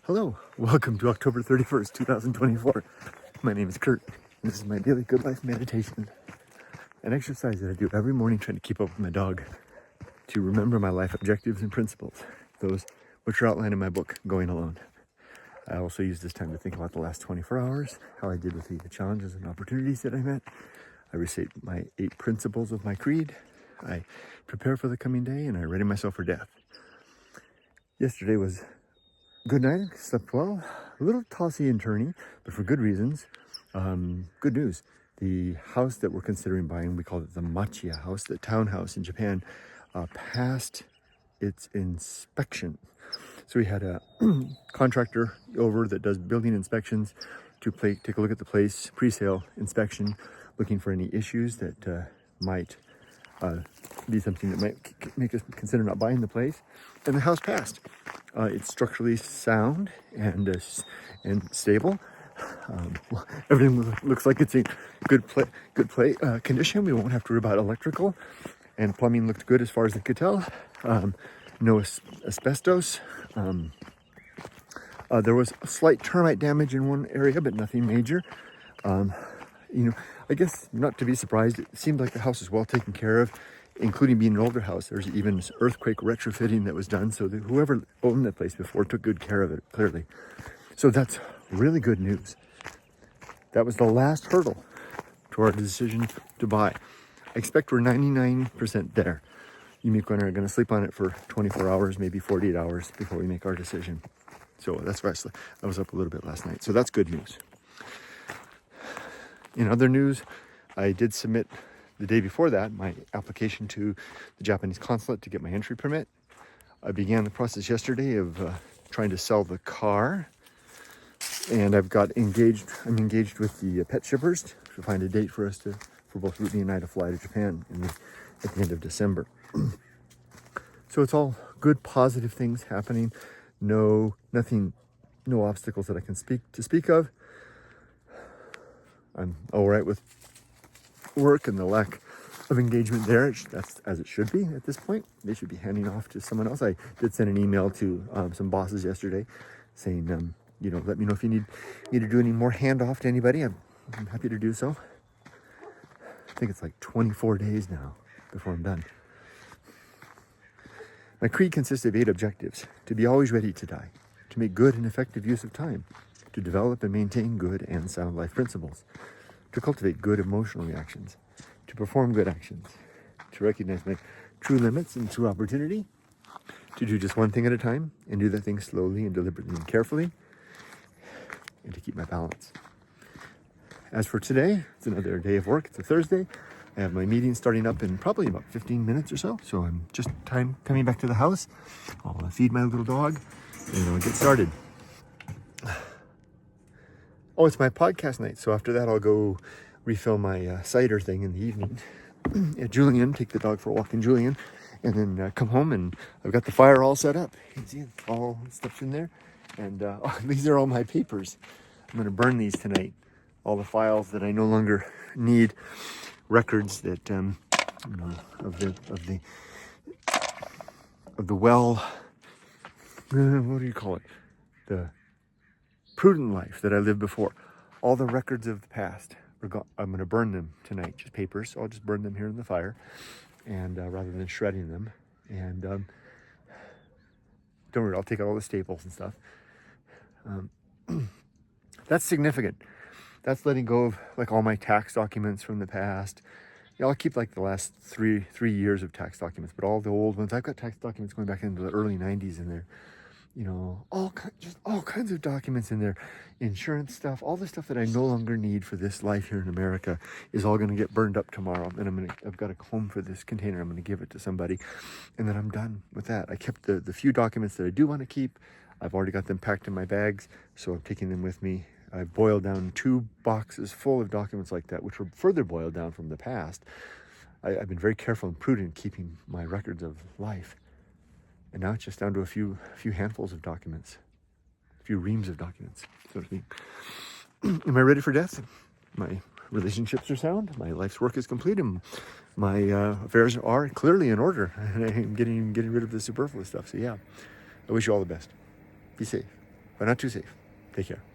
Hello, welcome to October 31st, 2024. My name is Kurt, and this is my daily good life meditation, an exercise that I do every morning trying to keep up with my dog, to remember my life objectives and principles, those which are outlined in my book, Going Alone. I also use this time to think about the last 24 hours, how I did with the challenges and opportunities that I met. I recite my 8 principles of my creed. I prepare for the coming day, and I ready myself for death. Yesterday was good night, slept well, a little tossy and turny, but for good reasons. Good news. The house that we're considering buying, we call it the Machiya house, the townhouse in Japan, passed its inspection. So we had a contractor over that does building inspections to take a look at the place, pre-sale inspection, looking for any issues that might be something that might make us consider not buying the place. And the house passed. It's structurally sound and stable. Everything looks like it's in good condition. We won't have to worry about electrical, and plumbing looked good as far as I could tell. No asbestos. There was a slight termite damage in one area, but nothing major. I guess not to be surprised. It seemed like the house is well taken care of, including being an older house. There's even earthquake retrofitting that was done, so that whoever owned that place before took good care of it, clearly. So that's really good news. That was the last hurdle to our decision to buy. I expect we're 99% there. Yumiko and I are going to sleep on it for 24 hours, maybe 48 hours before we make our decision. So that's why I was up a little bit last night. So that's good news. In other news, I did submit the day before that my application to the Japanese consulate to get my entry permit. I began the process yesterday of trying to sell the car, and I'm engaged with the pet shippers to find a date for both Ruby and I to fly to Japan at the end of December. So it's all good, positive things happening. No obstacles that I can speak of. I'm all right with work and the lack of engagement there. That's as it should be at this point. They should be handing off to someone else. I did send an email to some bosses yesterday saying, let me know if you need me to do any more handoff to anybody. I'm happy to do so. I think it's like 24 days now before I'm done. My creed consists of 8 objectives: to be always ready to die, to make good and effective use of time, to develop and maintain good and sound life principles, to cultivate good emotional reactions, to perform good actions, to recognize my true limits and true opportunity, to do just one thing at a time and do that thing slowly and deliberately and carefully, and to keep my balance. As for today, it's another day of work. It's a Thursday. I have my meeting starting up in probably about 15 minutes or so. So I'm just coming back to the house. I'll feed my little dog and I'll get started. Oh, it's my podcast night. So after that, I'll go refill my cider thing in the evening. At Julian, take the dog for a walk in Julian, and then come home, and I've got the fire all set up. You can see all the stuff's in there. And these are all my papers. I'm going to burn these tonight. All the files that I no longer need, records that of the well, what do you call it? The prudent life that I lived before. All the records of the past, I'm going to burn them tonight, just papers. So I'll just burn them here in the fire, and rather than shredding them. And don't worry, I'll take out all the staples and stuff. That's significant. That's letting go of like all my tax documents from the past. I'll keep like the last three years of tax documents, but all the old ones, I've got tax documents going back into the early 90s in there. All kinds of documents in there, insurance stuff, all the stuff that I no longer need for this life here in America is all going to get burned up tomorrow. And I've got a home for this container. I'm going to give it to somebody, and then I'm done with that. I kept the few documents that I do want to keep. I've already got them packed in my bags, so I'm taking them with me. I've boiled down 2 boxes full of documents like that, which were further boiled down from the past. I've been very careful and prudent keeping my records of life. And now it's just down to a few handfuls of documents, a few reams of documents, so to speak. Am I ready for death? My relationships are sound. My life's work is complete, and my affairs are clearly in order. And I'm getting rid of the superfluous stuff. So yeah, I wish you all the best. Be safe. but not too safe. Take care.